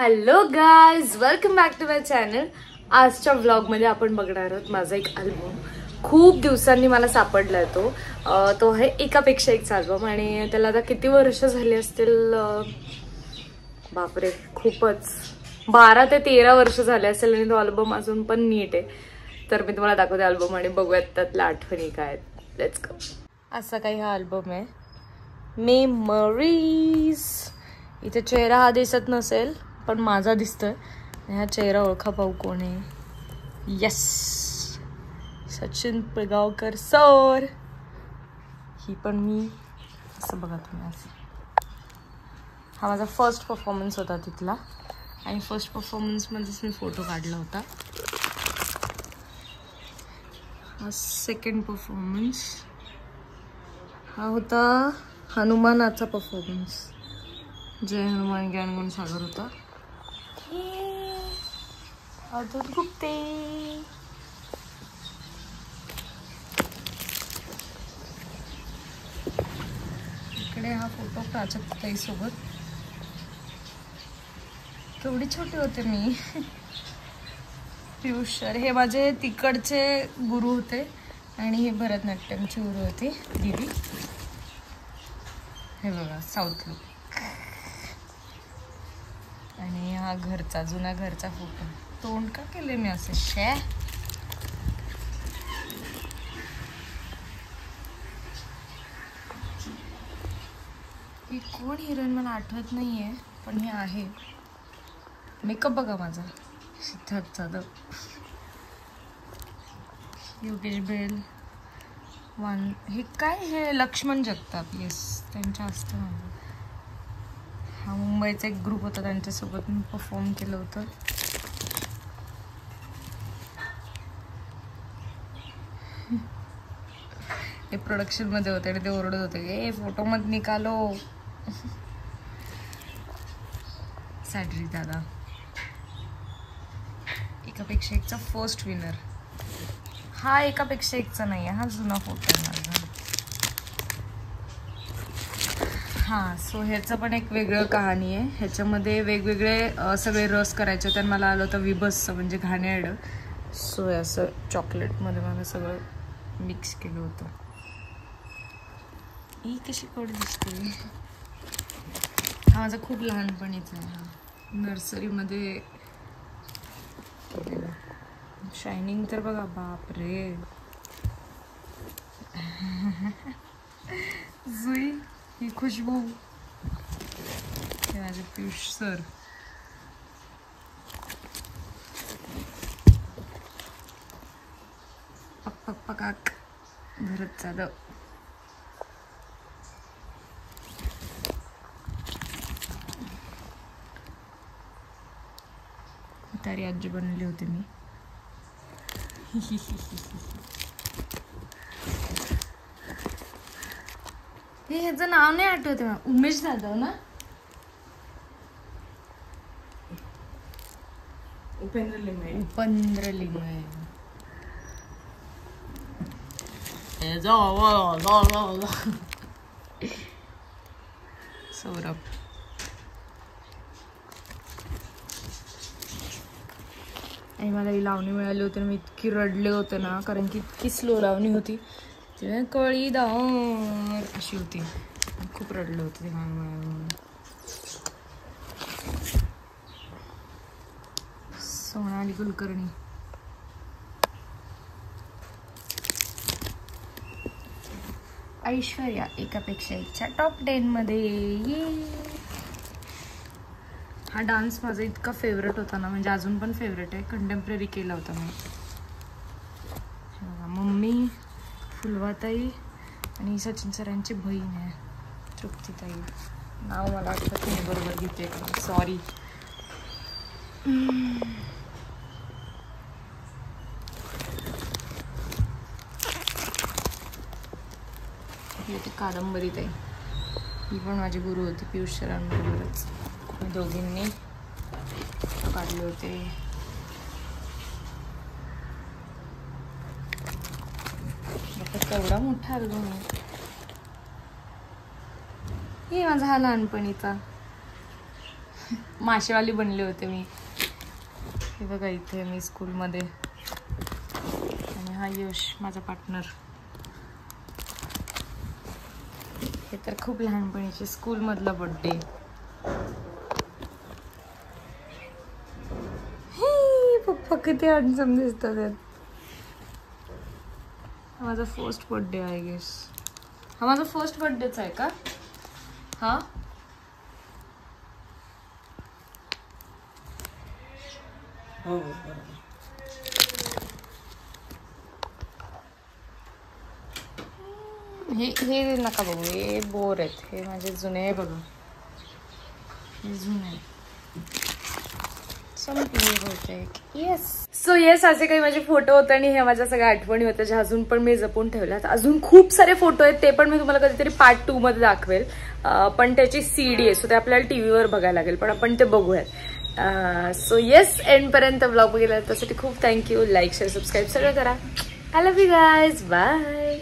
Hello guys, welcome back to my channel. आजच्या व्लॉगमध्ये आपण बघणार आहोत माझा एक अल्बम. खूप दिवसांनी मला सापडलाय तो आहे एकापेक्षा एकचा अल्बम आणि त्याला आता किती वर्ष झाली असतील, बापरे खूपच, 12 ते 13 वर्ष झाले असेल आणि तो अल्बम अजून पण नीट आहे. तर मी तुम्हाला दाखवते अल्बम आणि बघूयात त्यातल्या आठवणी काय आहेत. Let's go. असा काही हा अल्बम आहे, मेमरीज. इथे चेहरा हा दिसत नसेल पण माझा दिसतोय. हा चेहरा ओळखा पाहू कोण आहे. Yes, Sachin Pilgaonkar sir. ही पण मी. असं बघा तुम्ही, असं. हा माझा फर्स्ट परफॉर्मन्स होता तिथला आणि फर्स्ट परफॉर्मन्समध्येच मी फोटो काढला होता. हा सेकंड परफॉर्मन्स. हा होता हनुमानाचा परफॉर्मन्स. जय हनुमान ज्ञान गुण सागर होता. अवधूत गुप्ते. इकडे हा फोटो प्राजक्ताई सोबत. केवढी छोटी होते मी. पियुष सर हे माझे तिकडचे गुरु होते आणि हे भरतनाट्यमची गुरु होती दीदी. हे बघा साऊथ लुक. आणि हा घरचा, जुना घरचा फोटो. तोंड का केले मी असे शे. ही कोण हिरोईन मला आठवत नाहीये पण हे आहे. मेकअप बघा माझा, सिद्धार्थ जाधव, योगेश बेल, हे काय, हे लक्ष्मण जगताप. येस, त्यांच्या असतं माझं. हा मुंबईचा एक ग्रुप होता, त्यांच्यासोबत मी परफॉर्म केलं होतं. हे प्रोडक्शन मध्ये होते आणि ते ओरडत होते, ए फोटो मत निकालो. सॅडरी दादा एकापेक्षा एकचा फर्स्ट विनर. हा एकापेक्षा एकचा नाही आहे, हा जुना फोटो आहे माझा. हां, सो ह्याचं पण एक वेगळं कहाणी आहे. ह्याच्यामध्ये वेगवेगळे सगळे रस करायचे होते आणि मला आलं होतं विभत्स म्हणजे घाणेरडं. सो असं चॉकलेटमध्ये मला सगळं मिक्स केलं होतं. ही कशी कोड दिसते. हा माझा खूप लहानपणीचा आहे. हा नर्सरीमध्ये केलेला. शायनिंग तर बघा, बापरे. जुई, ही खुशबू. हे माझे पियुष सर. पक पक पकाक भरत जाधव. तारी आजी बनवली होती मी. हे ह्याचं नाव नाही आठवते मला. उमेश जाधव ना. उपेंद्र लिंगळे. सौरभ. आणि मला ही लावणी मिळाली होती आणि मी इतकी रडले होते ना, कारण की इतकी स्लो लावणी होती. ती कळीदार अशी होती. खूप रडले होते ते मला मिळालं. सोनाली कुलकर्णी. ऐश्वर्या एकापेक्षा एकच्या टॉप 10 मध्ये. हा डान्स माझा इतका फेवरेट होता ना, म्हणजे अजून पण फेवरेट आहे. कंटेम्पररी केला होता मी. मम्मी, फुलवाताई आणि सचिन सरांची बहीण आहे तृप्तीताई. नाव मला आठवत नाही बरोबर, घेते सॉरी. ही कादंबरी ताई, ही पण माझी गुरु होती पियुष सरांबरोबरच. दोघींनी काढले होते. केवढा मोठा अल्बम आहे. हे माझा हा लहानपणीचा. माशेवाली बनले होते मी. हे बघा इथे मी स्कूलमध्ये आणि हा यश माझा पार्टनर. हे तर खूप लहानपणीचे स्कूल मधला बर्थडे. पप्पा किती हँडसम दिसतात. हा माझा फर्स्ट बर्थडे आय गेस. हा माझा फर्स्ट बर्थडेच आहे का? हा हो. हे नका बघू, हे बोर आहेत. हे माझे जुने आहे बघा, हे जुने. सो येस, असे काही माझे फोटो होते आणि हे माझ्या सगळ्या आठवणी होत्या ज्या अजून पण मी जपून ठेवल्यात. अजून खूप सारे फोटो आहेत, ते पण मी तुम्हाला कधीतरी पार्ट 2 मध्ये दाखवेल. पण त्याची CD आहे, सो ते आपल्याला टीव्हीवर बघायला लागेल, पण आपण ते बघूयात. सो येस, एंड पर्यंत ब्लॉग बघितला त्यासाठी खूप थँक्यू. लाईक शेअर सबस्क्राईब सगळं करा. I love you guys. Bye.